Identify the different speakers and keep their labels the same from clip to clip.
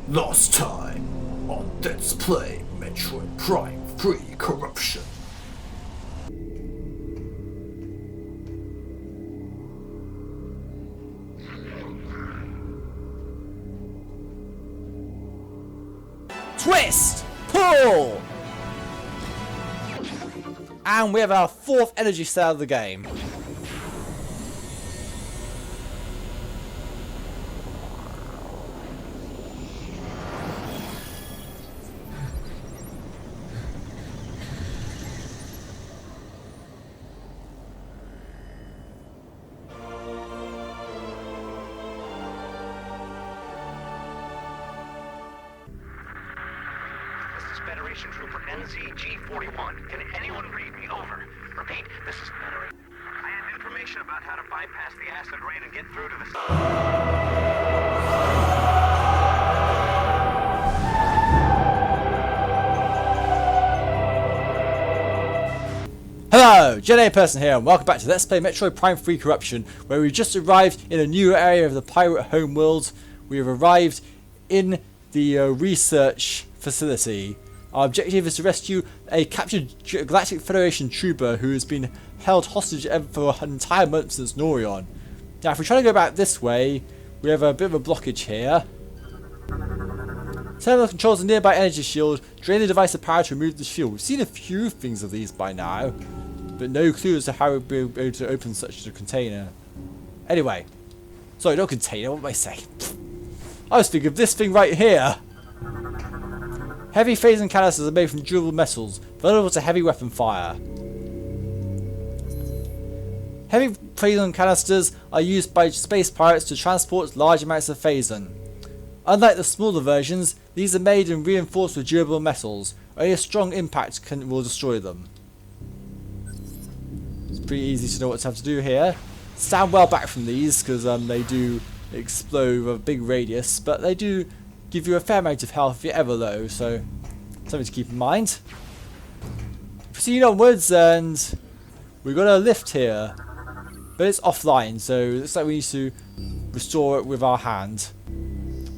Speaker 1: Last time on Let's Play Metroid Prime 3 Corruption.
Speaker 2: Twist! Pull! And we have our fourth energy cell of the game.
Speaker 3: Federation Trooper NZG-41. Can anyone read me? Over. Repeat, this is Federation. I have information about how to bypass the acid rain and get through to the...
Speaker 2: Hello, Jedi Person here, and welcome back to Let's Play Metroid Prime 3 Corruption, where we just arrived in a new area of the pirate homeworld. We have arrived in the research facility. Our objective is to rescue a captured Galactic Federation trooper who has been held hostage for an entire month since Norion. Now, if we try to go back this way, we have a bit of a blockage here. Terminal controls a nearby energy shield. Drain the device of power to remove the shield. We've seen a few things of these by now, but no clue as to how we'd be able to open such a container. Anyway, sorry, not container, what am I saying? I was thinking of this thing right here. Heavy phasing canisters are made from durable metals, vulnerable to heavy weapon fire. Heavy phasing canisters are used by space pirates to transport large amounts of phasing. Unlike the smaller versions, these are made and reinforced with durable metals. Only a strong impact will destroy them. It's pretty easy to know what to have to do here. Stand well back from these because they do explode with a big radius, but they do give you a fair amount of health if you're ever low, so something to keep in mind. Proceed onwards, and we've got a lift here, but it's offline, so it looks like we need to restore it with our hand.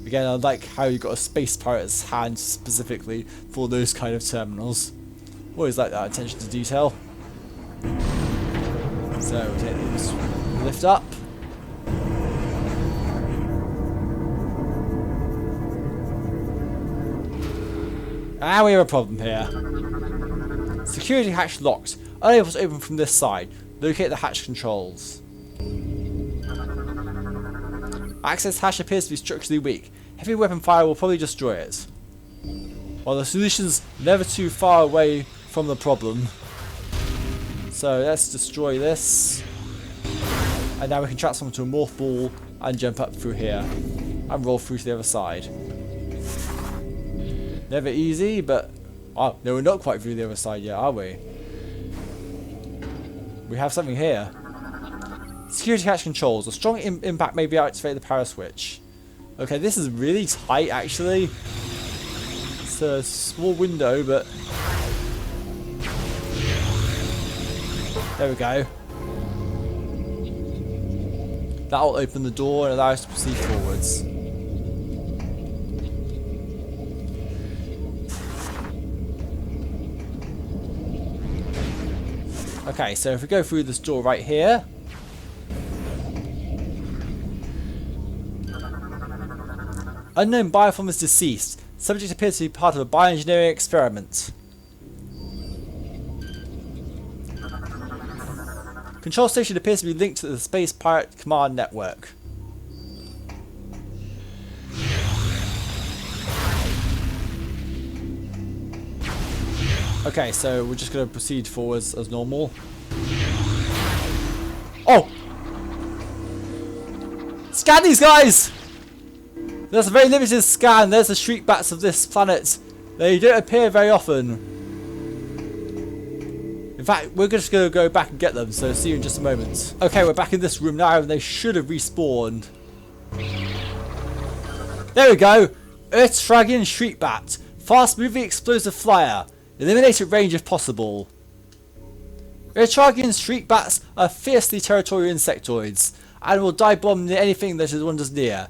Speaker 2: Again, I like how you got a space pirate's hand specifically for those kind of terminals. Always like that attention to detail. So we take this lift up. And we have a problem here. Security hatch locked. Unable to open from this side. Locate the hatch controls. Access hatch appears to be structurally weak. Heavy weapon fire will probably destroy it. Well, the solution's never too far away from the problem. So let's destroy this. And now we can transform to a morph ball and jump up through here. And roll through to the other side. Never easy, but... oh, no, we're not quite through the other side yet, are we? We have something here. Security hatch controls. A strong impact may be activate the power switch. Okay, this is really tight, actually. It's a small window, but... there we go. That'll open the door and allow us to proceed forwards. Okay, so if we go through this door right here. Unknown bioform is deceased. Subject appears to be part of a bioengineering experiment. Control station appears to be linked to the Space Pirate Command Network. Okay, so we're just going to proceed forwards as normal. Oh! Scan these guys! There's a very limited scan. There's the shriek bats of this planet. They don't appear very often. In fact, we're just going to go back and get them, so see you in just a moment. Okay, we're back in this room now, and they should have respawned. There we go! Earth-Tragian shriek bat. Fast-moving explosive flyer. Eliminated range if possible. Earth-Tragian shriek bats are fiercely territorial insectoids and will dive bomb near anything that is wanders near.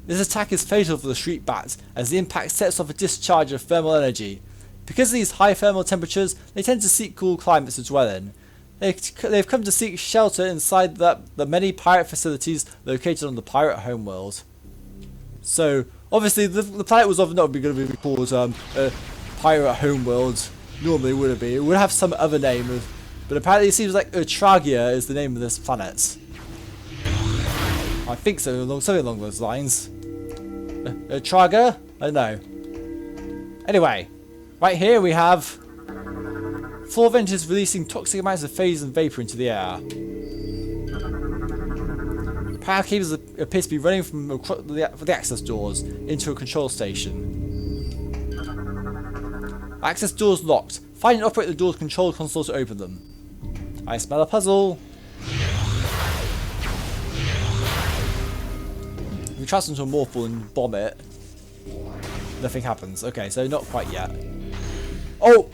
Speaker 2: This attack is fatal for the street bats, as the impact sets off a discharge of thermal energy. Because of these high thermal temperatures, they tend to seek cool climates to dwell in. They've come to seek shelter inside the many pirate facilities located on the pirate homeworld. So, obviously, the planet was not going to be called pirate homeworld. Normally, would it be? It would have some other name, but apparently it seems like Tragia is the name of this planet. I think so, something along those lines. Traga? I don't know. Anyway, right here we have 4 ventures releasing toxic amounts of phase and vapor into the air. Power cables appear to be running from the access doors into a control station. Access doors locked. Find and operate the door's control console to open them. I smell a puzzle. We trust into a morph ball and bomb it. Nothing happens. Okay, so not quite yet. Oh!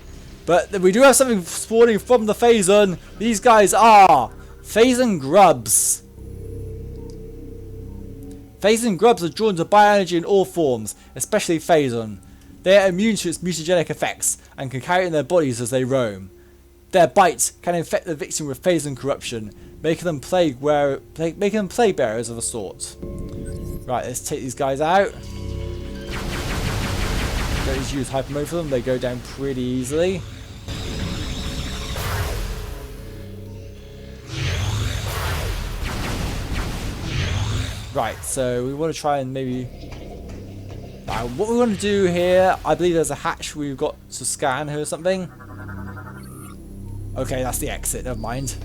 Speaker 2: But we do have something spawning from the Phazon. These guys are Phazon grubs. Phazon grubs are drawn to bioenergy in all forms, especially Phazon. They are immune to its mutagenic effects and can carry it in their bodies as they roam. Their bite can infect the victim with Phazon corruption, making them plague bearers of a sort. Right, let's take these guys out. Don't just use hyper mode for them, they go down pretty easily. Right, so we want to try and maybe... what we want to do here, I believe there's a hatch we've got to scan here or something. Okay, that's the exit, never mind.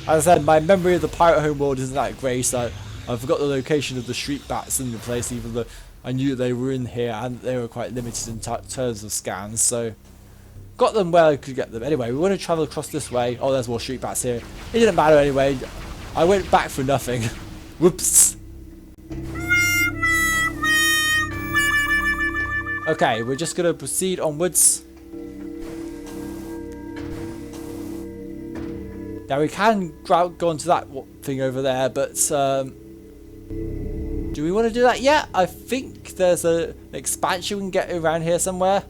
Speaker 2: As I said, my memory of the pirate homeworld isn't that great, so I forgot the location of the street bats in the place, even though I knew they were in here and they were quite limited in terms of scans, so got them where I could get them. Anyway, we want to travel across this way. Oh, there's more street bats here. It didn't matter anyway. I went back for nothing. Whoops. Okay, we're just going to proceed onwards. Now we can go onto that thing over there, but do we want to do that yet? I think there's an expansion we can get around here somewhere.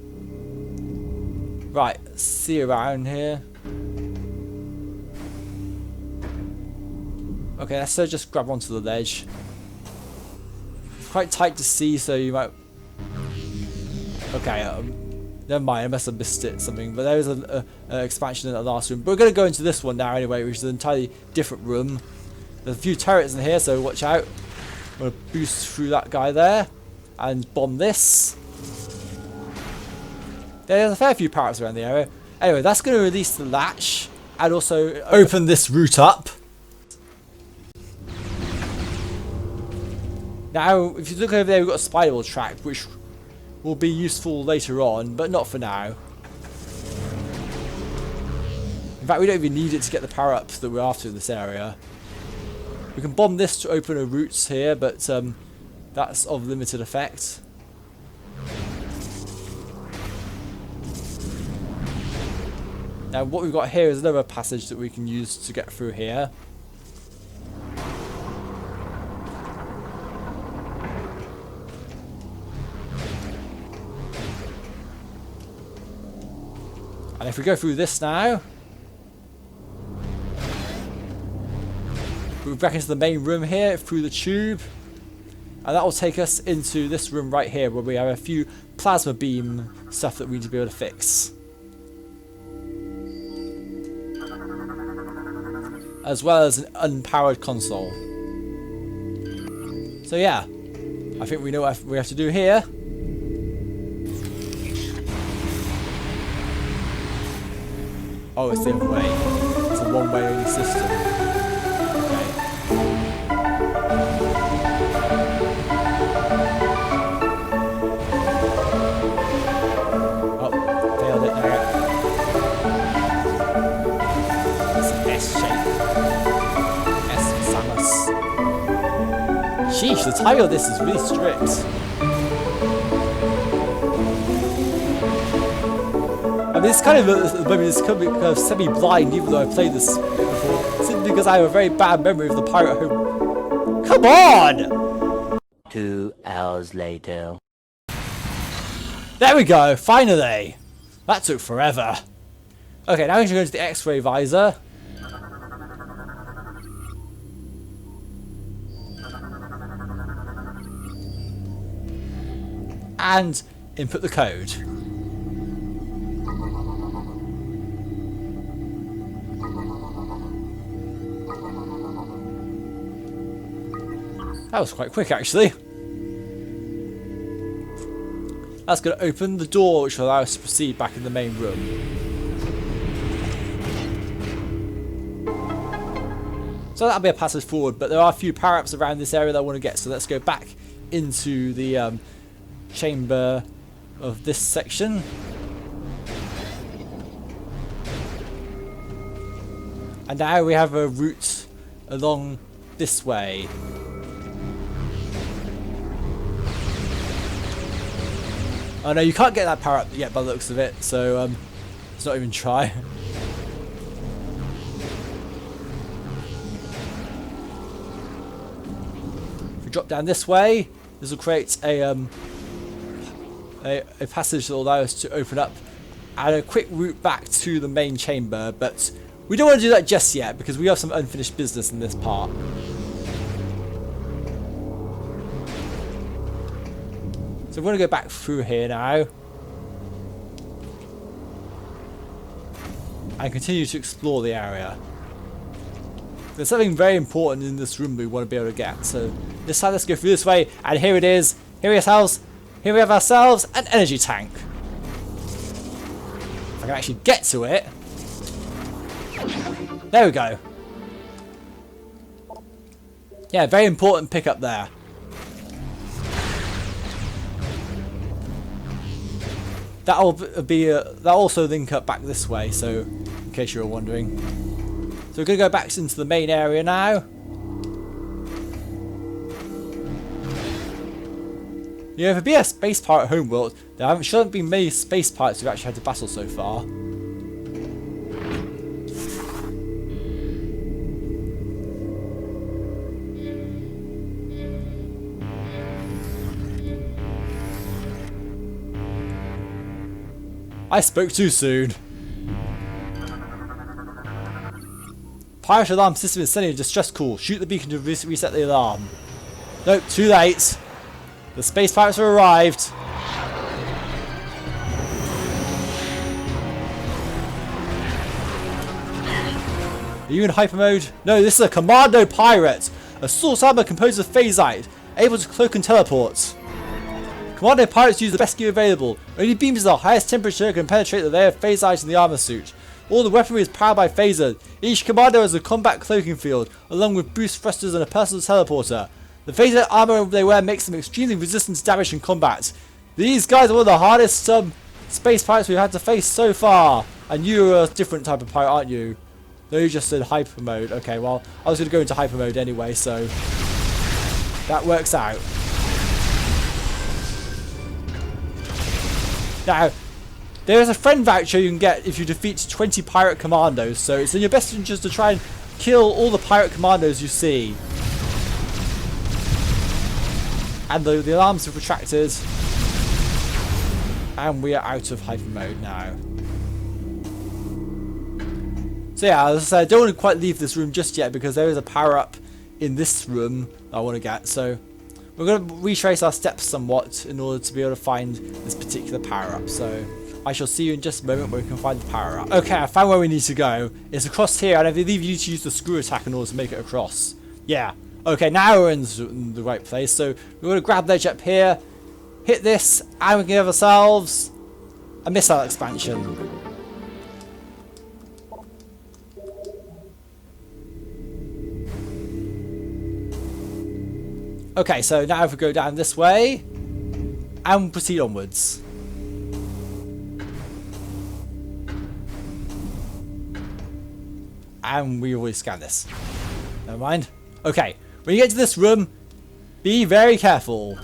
Speaker 2: Right, see around here. Okay, let's just grab onto the ledge. It's quite tight to see, so you might... Okay, never mind, I must have missed something. But there is an expansion in the last room. But we're going to go into this one now anyway, which is an entirely different room. There's a few turrets in here, so watch out. I'm going to boost through that guy there and bomb this. There's a fair few pirates around the area. Anyway, that's going to release the latch and also open this route up. Now, if you look over there, we've got a spiral track, which will be useful later on, but not for now. In fact, we don't even need it to get the power-ups that we're after in this area. We can bomb this to open a route here, but that's of limited effect. Now, what we've got here is another passage that we can use to get through here. And if we go through this now, we're back into the main room here through the tube, and that will take us into this room right here where we have a few plasma beam stuff that we need to be able to fix, as well as an unpowered console. So yeah, I think we know what we have to do here. Oh, it's the other way. It's a one-way only system. Okay. Oh, failed it there. It's an S shape. S for Samus. Sheesh, the timing of this is really strict. I mean, it's kind of semi-blind, even though I've played this before, simply because I have a very bad memory of the pirate home. Come on!
Speaker 4: 2 hours later.
Speaker 2: There we go, finally! That took forever. Okay, now we're going to go to the X-ray visor. And input the code. That was quite quick actually. That's going to open the door which will allow us to proceed back in the main room. So that'll be a passage forward, but there are a few power-ups around this area that I want to get, so let's go back into the chamber of this section. And now we have a route along this way. Oh no, you can't get that power up yet by the looks of it, so let's not even try. If we drop down this way, this will create a passage that will allow us to open up and a quick route back to the main chamber, but we don't want to do that just yet because we have some unfinished business in this part. So we're going to go back through here now and continue to explore the area. There's something very important in this room we want to be able to get, so this time let's go through this way, and here it is. Here we have ourselves an energy tank. If I can actually get to it. There we go. Yeah, very important pickup there. That'll also link up back this way, so in case you were wondering. So we're going to go back into the main area now. You know, for being a space pirate homeworld, there shouldn't be many space pirates who've actually had to battle so far. I spoke too soon. Pirate alarm system is sending a distress call. Shoot the beacon to reset the alarm. Nope, too late. The space pirates have arrived. Are you in hyper mode? No, this is a commando pirate. A source armor composed of phasite, able to cloak and teleport. Commando pirates use the best gear available. Only beams of the highest temperature can penetrate the layer of phasite in the armor suit. All the weaponry is powered by phaser. Each commando has a combat cloaking field, along with boost thrusters and a personal teleporter. The phaser armor they wear makes them extremely resistant to damage in combat. These guys are one of the hardest space pirates we've had to face so far. And you're a different type of pirate, aren't you? No, you just said hyper mode. Okay, well, I was going to go into hyper mode anyway, so that works out. Now, there is a friend voucher you can get if you defeat 20 pirate commandos, so it's in your best interest to try and kill all the pirate commandos you see. And the alarms have retracted. And we are out of hyper mode now. So yeah, as I said, I don't want to quite leave this room just yet because there is a power up in this room that I want to get, so we're going to retrace our steps somewhat in order to be able to find this particular power-up. So I shall see you in just a moment where we can find the power-up. Okay, I found where we need to go. It's across here, and I believe you need to use the screw attack in order to make it across. Yeah. Okay, now we're in the right place. So we're going to grab the edge up here, hit this, and we can give ourselves a missile expansion. Okay, so now if we go down this way and proceed onwards. And we always scan this. Never mind. Okay, when you get to this room, be very careful.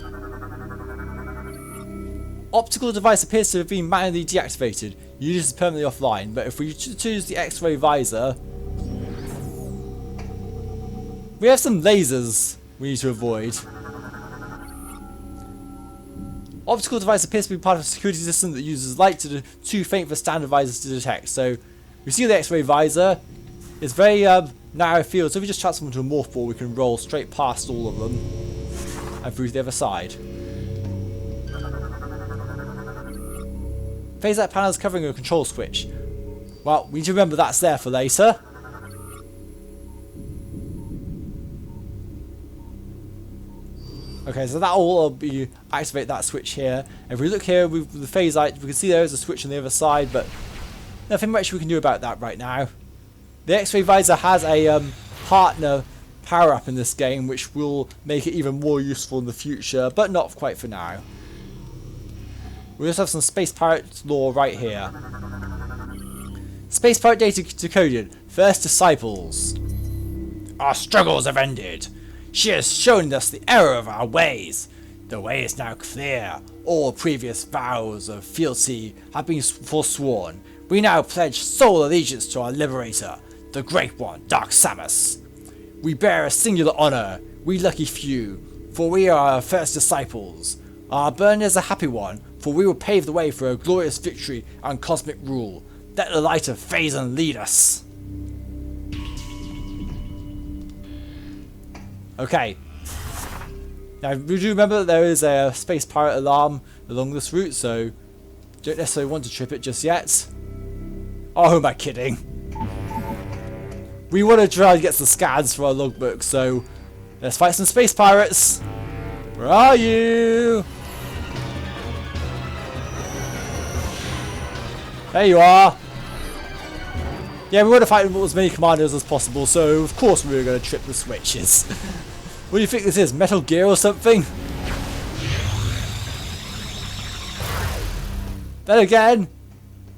Speaker 2: Optical device appears to have been manually deactivated. Use is permanently offline, but if we choose the X-ray visor, we have some lasers we need to avoid. Optical device appears to be part of a security system that uses light too faint for standard visors to detect. So we see the X-ray visor. It's very narrow field, so if we just transform into a morph ball, we can roll straight past all of them and through to the other side. Phase out panel is covering a control switch. Well, we need to remember that's there for later. Okay, so that will be activate that switch here. If we look here with the phase light, we can see there is a switch on the other side, but nothing much we can do about that right now. The X-ray visor has a partner power-up in this game, which will make it even more useful in the future, but not quite for now. We also have some Space Pirate lore right here. Space Pirate data decoded. First disciples. Our struggles have ended. She has shown us the error of our ways. The way is now clear. All previous vows of fealty have been forsworn. We now pledge sole allegiance to our liberator, the Great One, Dark Samus. We bear a singular honour, we lucky few, for we are our first disciples. Our burden is a happy one, for we will pave the way for a glorious victory and cosmic rule. Let the light of Phazon lead us. Okay. Now, we do remember that there is a Space Pirate alarm along this route, so don't necessarily want to trip it just yet. Oh, who am I kidding? We want to try to get some scans for our logbook, so let's fight some Space Pirates. Where are you? There you are. Yeah, we want to fight as many commanders as possible, so of course we were going to trip the switches. What do you think this is? Metal Gear or something? Then again,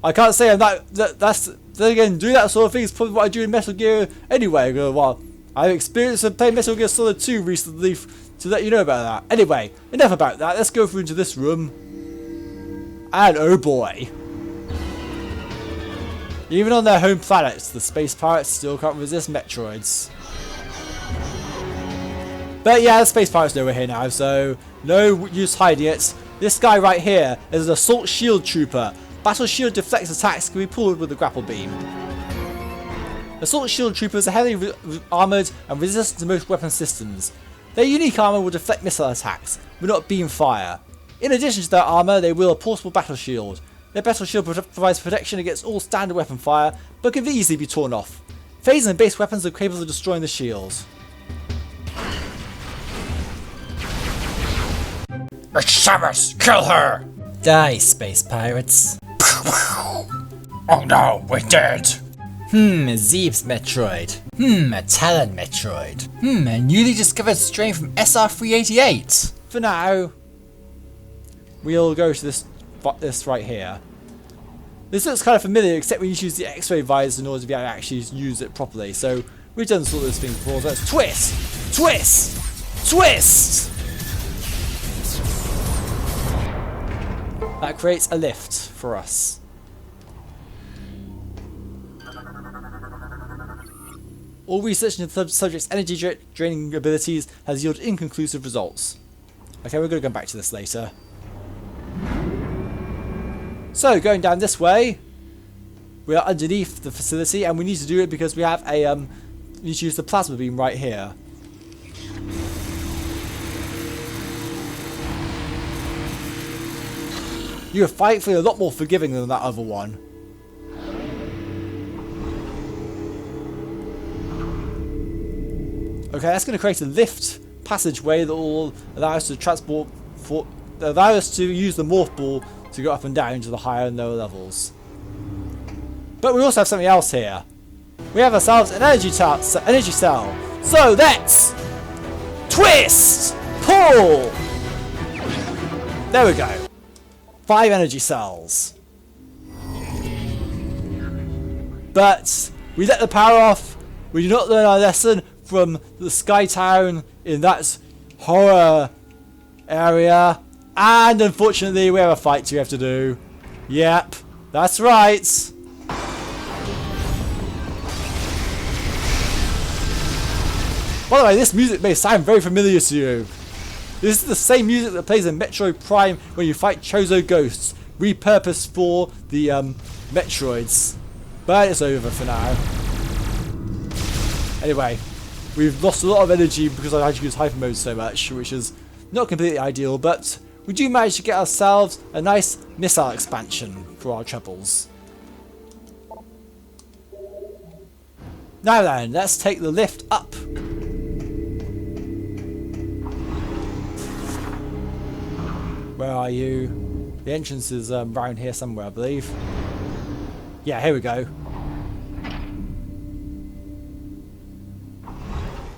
Speaker 2: I can't say I'm then again, doing that sort of thing is probably what I do in Metal Gear anyway. Well, I've experienced playing Metal Gear Solid 2 recently to let you know about that. Anyway, enough about that. Let's go through into this room. And oh boy. Even on their home planets, the Space Pirates still can't resist Metroids. But yeah, the Space Pirates know we're here now, so no use hiding it. This guy right here is an Assault Shield Trooper. Battle Shield deflects attacks can be pulled with a grapple beam. Assault Shield Troopers are heavily armoured and resistant to most weapon systems. Their unique armour will deflect missile attacks, but not beam fire. In addition to their armour, they wield a portable battle shield. Their battle shield provides protection against all standard weapon fire, but can easily be torn off. Phasing and base weapons are capable of destroying the shield.
Speaker 1: It's Samus! Kill her!
Speaker 2: Die, Space Pirates.
Speaker 1: Oh no, we're dead!
Speaker 2: A Zeeb's Metroid. A Talon Metroid. A newly discovered strain from SR388. For now, we'll go to this right here. This looks kind of familiar, except we need to use the X-ray visor in order to be able to actually use it properly. So we've done sort of this thing before. So let's twist, twist, twist. That creates a lift for us. All research into the subject's energy draining abilities has yielded inconclusive results. Okay, we're going to go back to this later. So, going down this way, we are underneath the facility, and we need to do it because we have a we need to use the plasma beam right here. You are thankfully a lot more forgiving than that other one. Okay, that's going to create a lift passageway that will allow us to allow us to use the morph ball to go up and down to the higher and lower levels. But we also have something else here. We have ourselves an energy cell. So let's twist, pull. There we go. 5 energy cells. But we let the power off. We do not learn our lesson from the Sky Town in that horror area. And unfortunately, we have a fight we have to do. Yep, that's right. By the way, this music may sound very familiar to you. This is the same music that plays in Metroid Prime when you fight Chozo ghosts, repurposed for the Metroids. But it's over for now. Anyway, we've lost a lot of energy because I had to use hyper mode so much, which is not completely ideal, but we do manage to get ourselves a nice missile expansion for our troubles. Now then, let's take the lift up. Where are you? The entrance is around here somewhere, I believe. Yeah, here we go.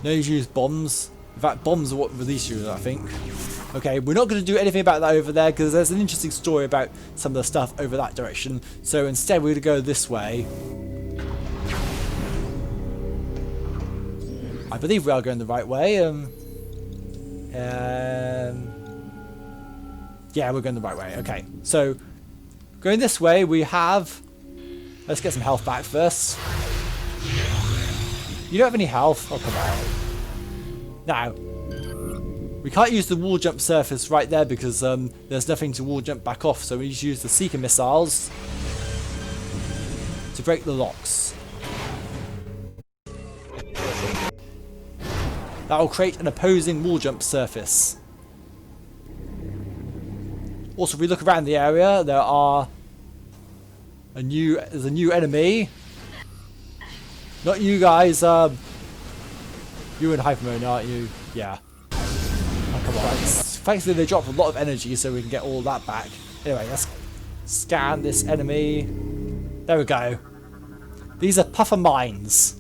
Speaker 2: No need to use bombs. In fact, bombs are what release you, I think. Okay, we're not going to do anything about that over there because there's an interesting story about some of the stuff over that direction. So instead, we're going to go this way. I believe we are going the right way. Yeah, we're going the right way. Okay, so going this way, we have. Let's get some health back first. You don't have any health. Oh, come on. Now, we can't use the wall jump surface right there because there's nothing to wall jump back off. So we need to use the Seeker missiles to break the locks. That will create an opposing wall jump surface. Also, if we look around the area, there's a new enemy. Not you guys. You in hyper mode, aren't you? Yeah. Oh, come on. Thankfully, they drop a lot of energy, so we can get all that back. Anyway, let's scan this enemy. There we go. These are puffer mines.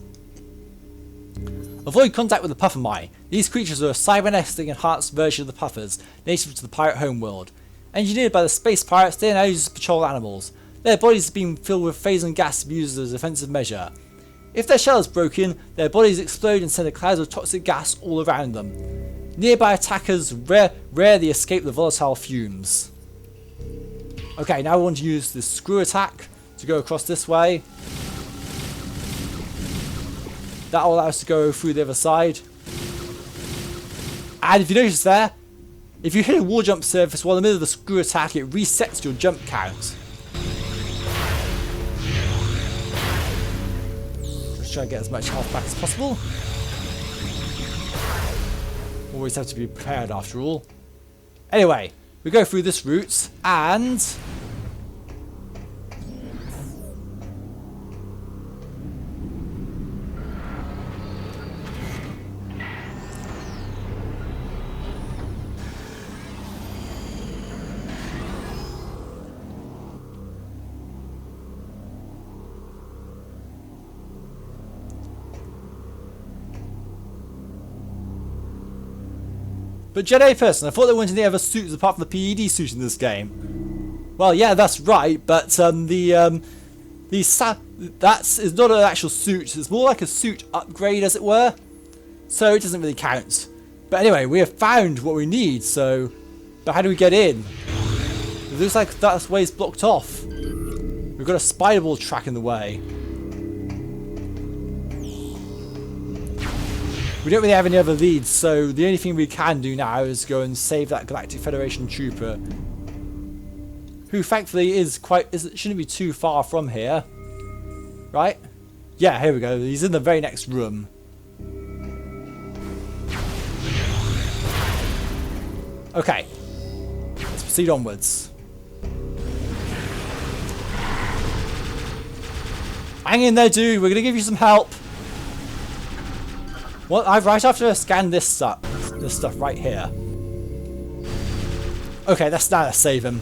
Speaker 2: Avoid contact with the puffer mine. These creatures are a cybernetic enhanced version of the puffers, native to the pirate homeworld. Engineered by the space pirates, they are now used as patrol animals. Their bodies have been filled with phasing gas to be used as a defensive measure. If their shell is broken, their bodies explode and send a cloud of toxic gas all around them. Nearby attackers rarely escape the volatile fumes. Okay, now we want to use the screw attack to go across this way. That will allow us to go through the other side. And if you notice there, if you hit a wall jump surface while in the middle of the screw attack, it resets your jump count. Just try to get as much health back as possible. Always have to be prepared after all. Anyway, we go through this route and... But Jedi person, I thought there weren't any other suits apart from the PED suit in this game. Well, yeah, that's right, but that is not an actual suit. It's more like a suit upgrade, as it were. So it doesn't really count. But anyway, we have found what we need. So, but how do we get in? It looks like that way's blocked off. We've got a spiderball track in the way. We don't really have any other leads, so the only thing we can do now is go and save that Galactic Federation trooper, who thankfully shouldn't be too far from here, right? Yeah, here we go. He's in the very next room. Okay, let's proceed onwards. Hang in there, dude. We're gonna give you some help. Well, right after I scan this stuff right here. Okay, let's save him.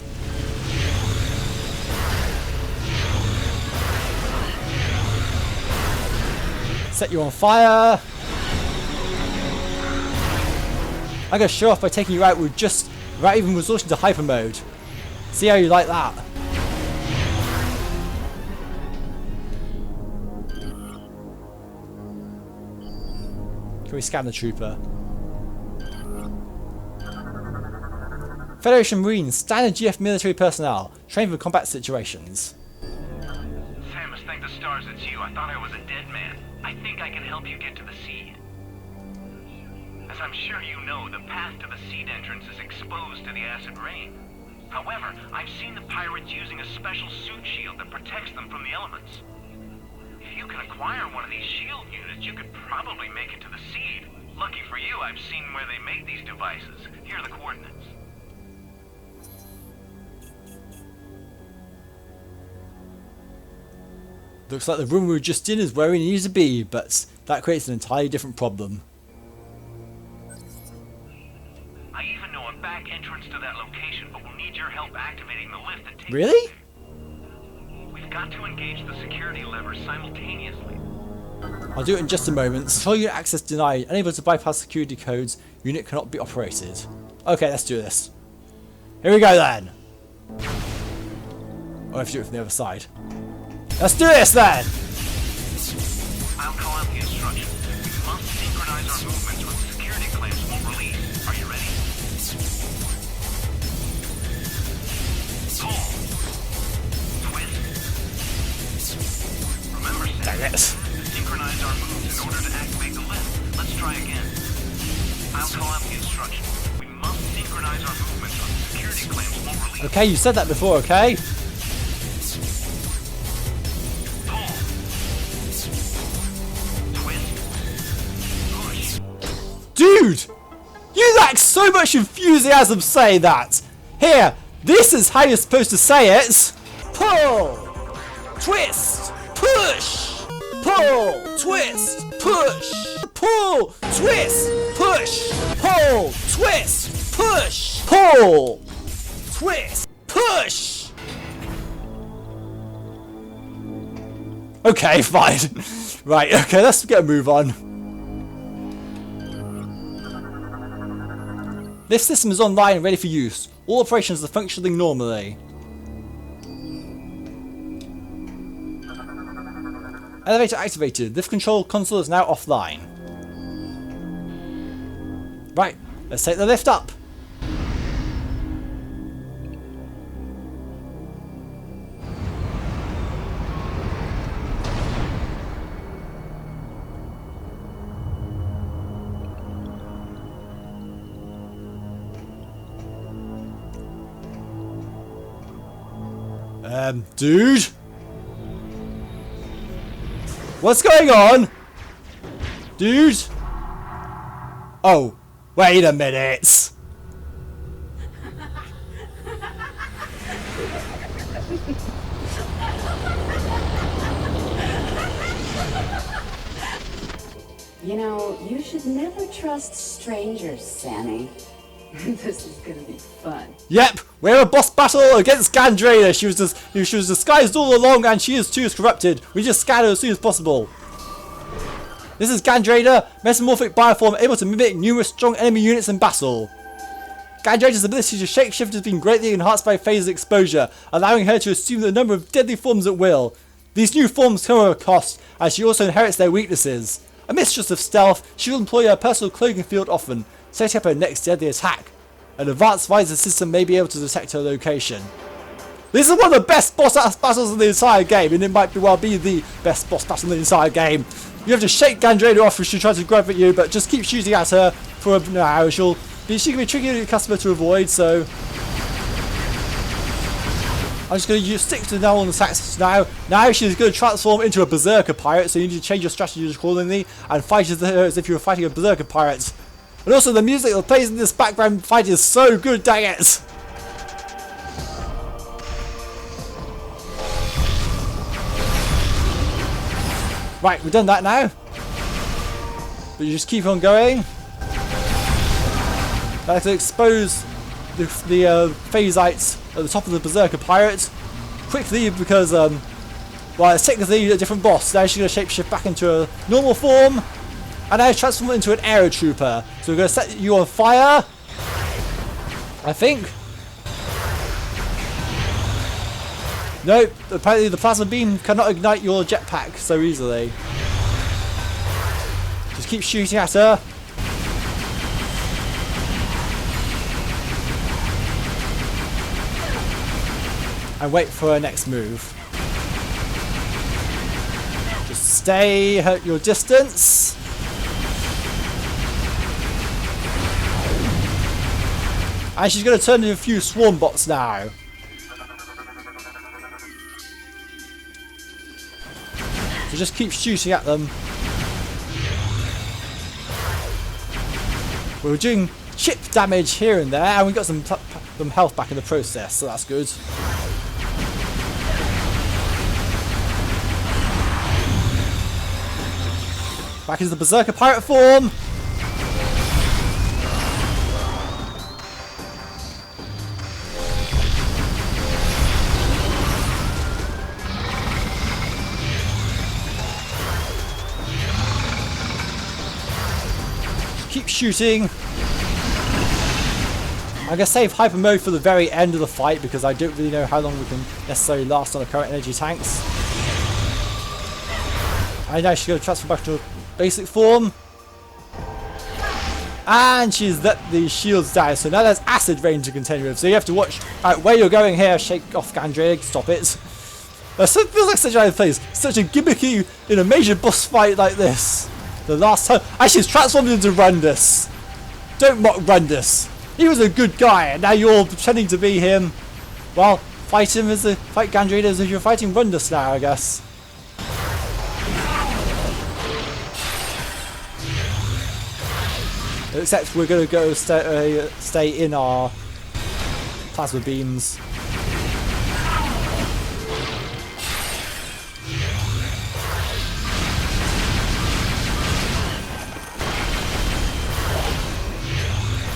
Speaker 2: Set you on fire. I'm gonna show off by taking you out without even resorting to hyper mode. See how you like that. Can we scan the trooper? Federation Marines, standard GF military personnel, trained for combat situations.
Speaker 3: Samus, thank the stars it's you. I thought I was a dead man. I think I can help you get to the seed. As I'm sure you know, the path to the seed entrance is exposed to the acid rain. However, I've seen the pirates using a special suit shield that protects them from the elements. If you can acquire one of these shield units, you could probably make it to the seed. Lucky for you, I've seen where they made these devices. Here are the coordinates.
Speaker 2: Looks like the room we were just in is where we need to be, but that creates an entirely different problem.
Speaker 3: I even know a back entrance to that location, but we'll need your help activating the lift that takes
Speaker 2: Really?
Speaker 3: We've got to engage the security levers simultaneously.
Speaker 2: I'll do it in just a moment. Control unit access denied. Unable to bypass security codes. Unit cannot be operated. Okay, let's do this. Here we go then. Oh, I have to do it from the other side. Let's do this then!
Speaker 3: I'll call out the instructions. We must synchronize our movements with the security clamps won't release. Are you ready? Pull. Twist. Remember,
Speaker 2: Dang it.
Speaker 3: to synchronize our moves in order to activate the lift. Let's try again. I'll call out the instructions. We must synchronize our movements with the security clamps won't release.
Speaker 2: Okay, you said that before, okay? Dude! You lack so much enthusiasm saying that! Here, this is how you're supposed to say it! Pull! Twist! Push! Pull! Twist! Push! Pull! Twist! Push! Pull! Twist! Push! Pull! Twist! Push! Okay, fine. Right, okay, let's get a move on. This system is online and ready for use. All operations are functioning normally. Elevator activated. Lift control console is now offline. Right, let's take the lift up. Dude? What's going on? Dude? Oh, wait a minute.
Speaker 4: You know, you should never trust strangers, Sammy. This is gonna be fun.
Speaker 2: Yep, we're a boss battle against Gandrader. She was disguised all along, and she is too corrupted. We just scan her as soon as possible. This is Gandrader, metamorphic bioform able to mimic numerous strong enemy units in battle. Gandrader's ability to shapeshift has been greatly enhanced by phase exposure, allowing her to assume the number of deadly forms at will. These new forms come at a cost, as she also inherits their weaknesses. A mistress of stealth, she will employ her personal cloaking field often, setting up her next deadly attack. An advanced visor system may be able to detect her location. This is one of the best boss battles in the entire game, and it might well be the best boss battle in the entire game. You have to shake Gandrader off if she tries to grab at you, but just keep shooting at her for a now. She can be tricky customer to avoid, so I'm just going to stick to now on the tactics now. Now she's going to transform into a berserker pirate, so you need to change your strategy accordingly and fight as if you were fighting a berserker pirate. And also the music that plays in this background fight is so good, dang it! Right, we've done that now. But you just keep on going. I have to expose the phasites at the top of the berserker pirate quickly because well, it's technically a different boss. Now she's going to shapeshift back into a normal form and now transform into an aero trooper. So we're going to set you on fire, I think. Nope, apparently the plasma beam cannot ignite your jetpack so easily. Just keep shooting at her. And wait for her next move. Just stay at your distance. And she's going to turn into a few swarm bots now. So just keep shooting at them. We're doing chip damage here and there, and we got some health back in the process, so that's good. Back into the Berserker pirate form. Keep shooting. I'm going to save hyper mode for the very end of the fight because I don't really know how long we can necessarily last on the current energy tanks. And now she's going to transfer back to basic form. And she's let the shields down, so now there's acid rain to contend with. So you have to watch where you're going here. Shake off Gandrea, stop it. It feels like such a place, such a gimmicky in a major boss fight like this. The last time, actually, it's transformed into Rundus. Don't mock Rundus. He was a good guy, and now you're pretending to be him. Well, fight Gandrea as if you're fighting Rundus now, I guess. Except we're going to go stay in our plasma beams.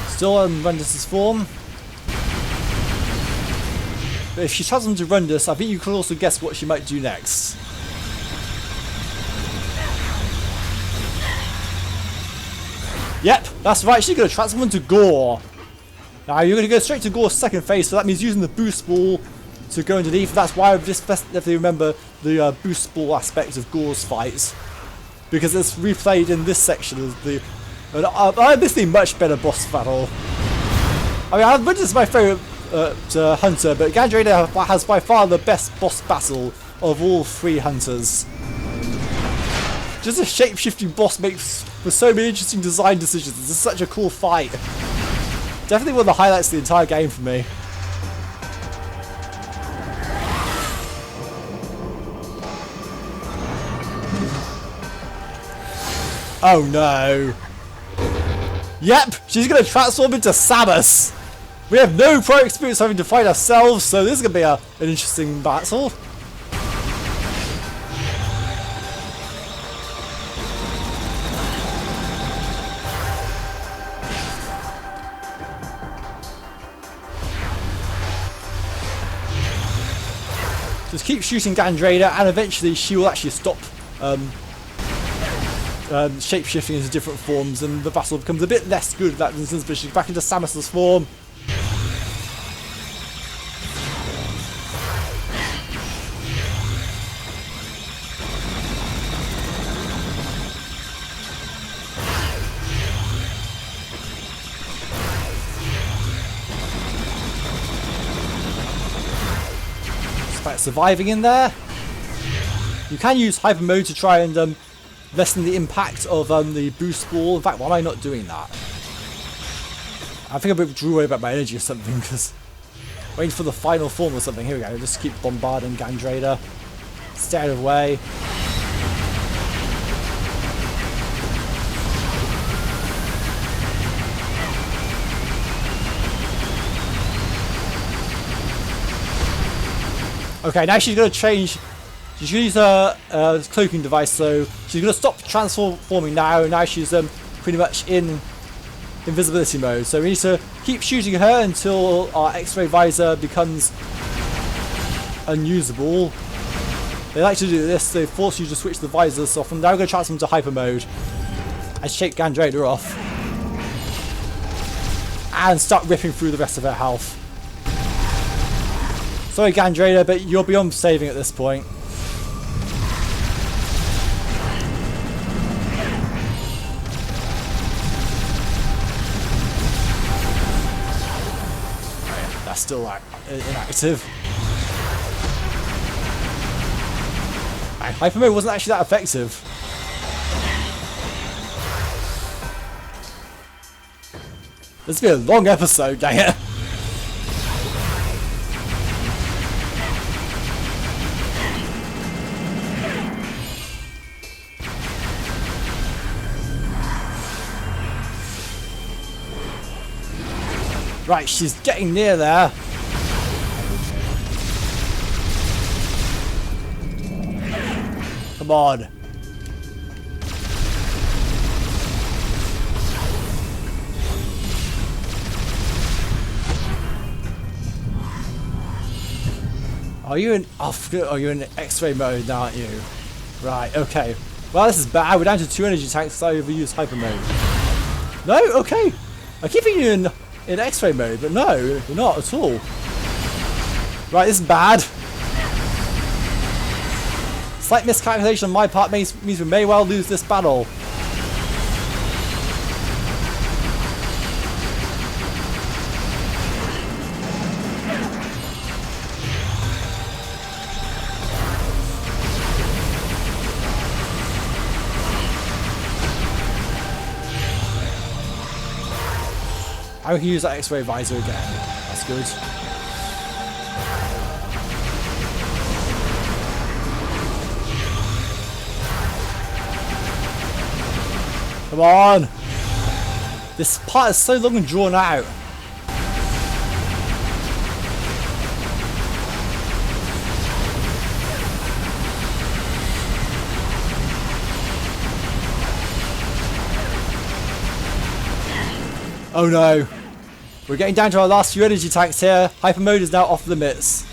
Speaker 2: Still on Rundus' form. But if she transforms into Rundus, I think you can also guess what she might do next. Yep, that's right, she's going to transform into Gore. Now you're going to go straight to Gore's second phase, so that means using the boost ball to go underneath. That's why I've just definitely remember the boost ball aspect of Gore's fights. Because it's replayed in this section of the... this is a much better boss battle. I mean, Rundus is my favourite hunter, but Gandrea has by far the best boss battle of all three hunters. Just a shape-shifting boss makes for so many interesting design decisions. This is such a cool fight. Definitely one of the highlights of the entire game for me. Oh no. Yep, she's going to transform into Samus. We have no prior experience having to fight ourselves, so this is going to be an interesting battle. Just keep shooting Gandrea, and eventually she will actually stop shape-shifting into different forms, and the battle becomes a bit less good in that instance, but she's back into Samus's form. Despite surviving in there. You can use hyper mode to try and lessen the impact of the boost ball. In fact, why am I not doing that? I think I drew away about my energy or something, because waiting for the final form or something. Here we go, just keep bombarding Gandrea. Stay out of the way. Okay, now she's going to change. She's going to use her cloaking device, so she's going to stop transforming now. Now she's pretty much in invisibility mode. So we need to keep shooting her until our X-ray visor becomes unusable. They like to do this. They force you to switch the visors off. And now we're going to transform into hyper mode and shake Gandrea off and start ripping through the rest of her health. Sorry, Gandrea, but you're beyond saving at this point. That's still inactive. Hyper mode wasn't actually that effective. This has been a long episode, dang it. Right, she's getting near there. Come on. Are you in you're in X-ray mode now, aren't you? Right, okay. Well, this is bad. We're down to 2 energy tanks because I overused hyper mode. No? Okay. I keep thinking you're in X-ray mode, but no, you're not at all. Right, this is bad. Slight miscalculation on my part means we may well lose this battle. I can use that X-ray visor again. That's good. Come on! This part is so long and drawn out. Oh no! We're getting down to our last few energy tanks here. Hyper mode is now off limits.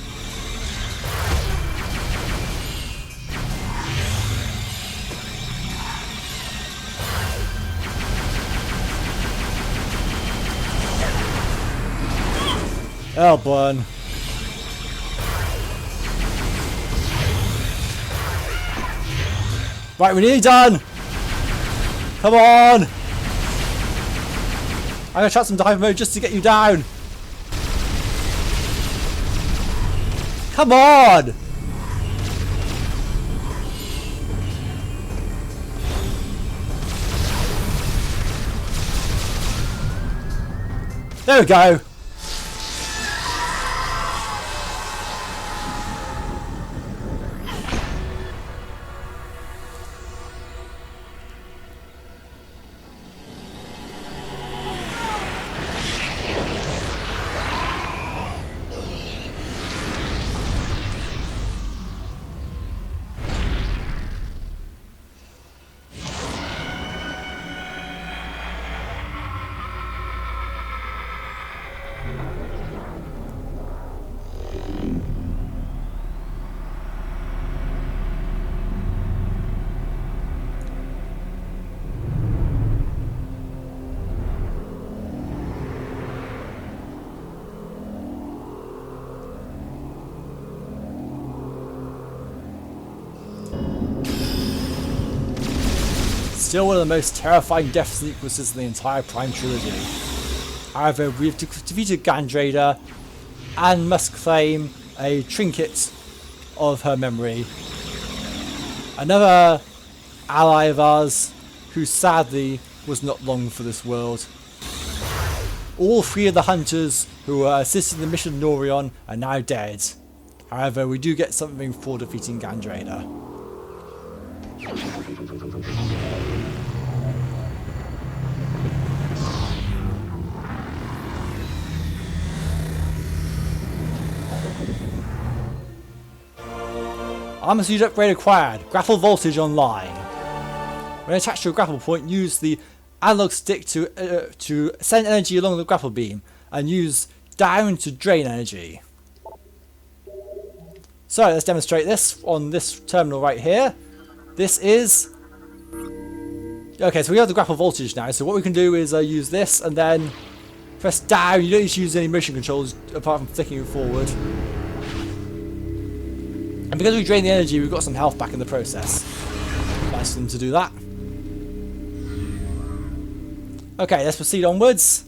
Speaker 2: Oh, burn. Right, we're nearly done. Come on. I'm gonna try some dive mode just to get you down. Come on. There we go. Still one of the most terrifying death sequences in the entire Prime trilogy. However, we've defeated Gandrader and must claim a trinket of her memory. Another ally of ours who sadly was not long for this world. All 3 of the hunters who were assisting the mission of Norion are now dead. However, we do get something for defeating Gandrader. Armor suit upgrade acquired. Grapple voltage online. When attached to a grapple point, use the analog stick to send energy along the grapple beam and use down to drain energy. So let's demonstrate this on this terminal right here. This is... Okay, so we have the grapple voltage now, so what we can do is use this and then press down. You don't need to use any motion controls apart from flicking it forward. And because we drain the energy, we've got some health back in the process. Nice of them to do that. Okay, let's proceed onwards.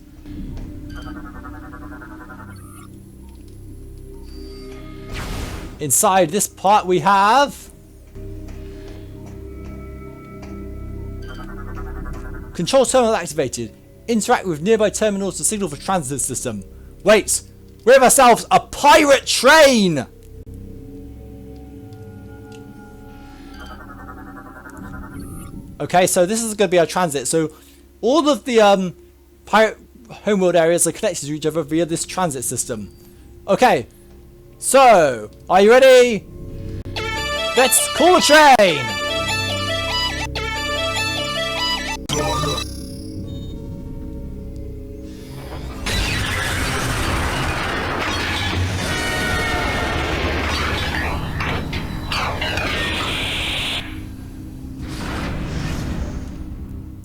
Speaker 2: Inside this part we have... Control terminal activated. Interact with nearby terminals to signal for transit system. Wait! We have ourselves a pirate train! Okay, so this is going to be our transit. So all of the pirate homeworld areas are connected to each other via this transit system. Okay, so are you ready? Let's call the train!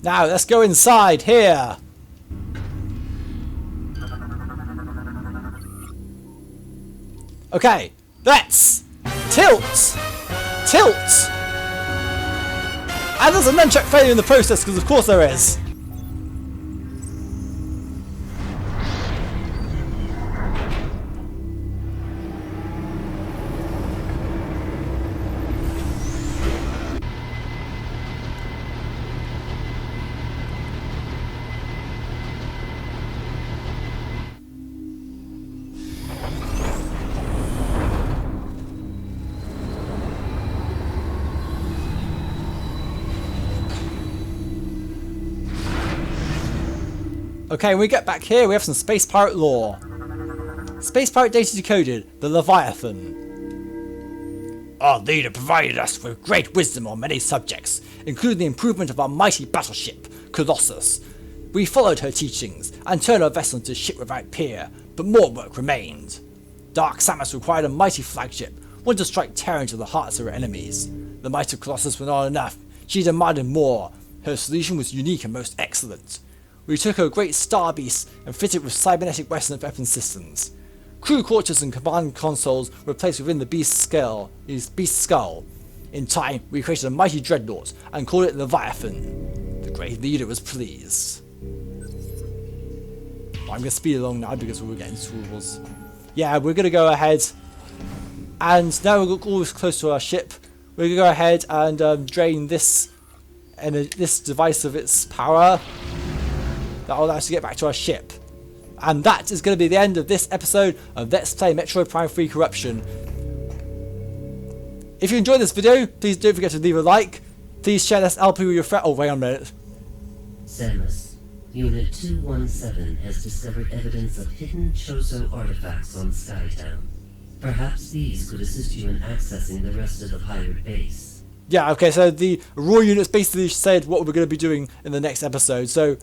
Speaker 2: Now let's go inside here. Okay, let's tilt! Tilt! And there's a nunchuck failure in the process, because of course there is. Okay, when we get back here, we have some Space Pirate lore. Space Pirate data decoded, the Leviathan. Our leader provided us with great wisdom on many subjects, including the improvement of our mighty battleship, Colossus. We followed her teachings and turned our vessel into a ship without peer, but more work remained. Dark Samus required a mighty flagship, one to strike terror into the hearts of her enemies. The might of Colossus was not enough, she demanded more. Her solution was unique and most excellent. We took her great star beast and fitted it with cybernetic weapon systems. Crew quarters and command consoles were placed within the beast's skull. In time, we created a mighty dreadnought and called it Leviathan. The great leader was pleased. I'm going to speed along now because we're getting to rules. Yeah, we're going to go ahead, and now we're always close to our ship. We're going to go ahead and drain this device of its power. That will allow us to get back to our ship. And that is going to be the end of this episode of Let's Play Metroid Prime 3 Corruption. If you enjoyed this video, please don't forget to leave a like. Please share this LP with your friend. Oh, wait a minute.
Speaker 5: Samus, Unit 217 has discovered evidence of hidden Chozo artifacts on Skytown. Perhaps these could assist you in accessing the rest of the pirate base.
Speaker 2: Yeah, okay, so the raw units basically said what we're going to be doing in the next episode. So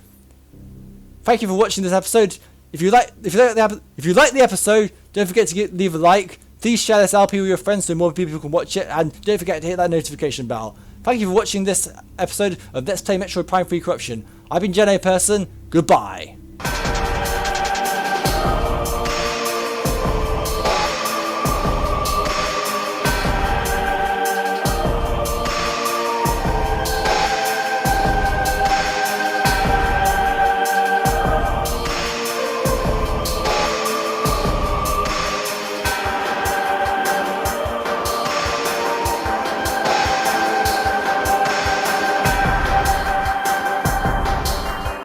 Speaker 2: thank you for watching this episode. If you like the episode, don't forget to leave a like. Please share this LP with your friends so more people can watch it, and don't forget to hit that notification bell. Thank you for watching this episode of Let's Play Metroid Prime 3 Corruption. I've been Jenny Person. Goodbye.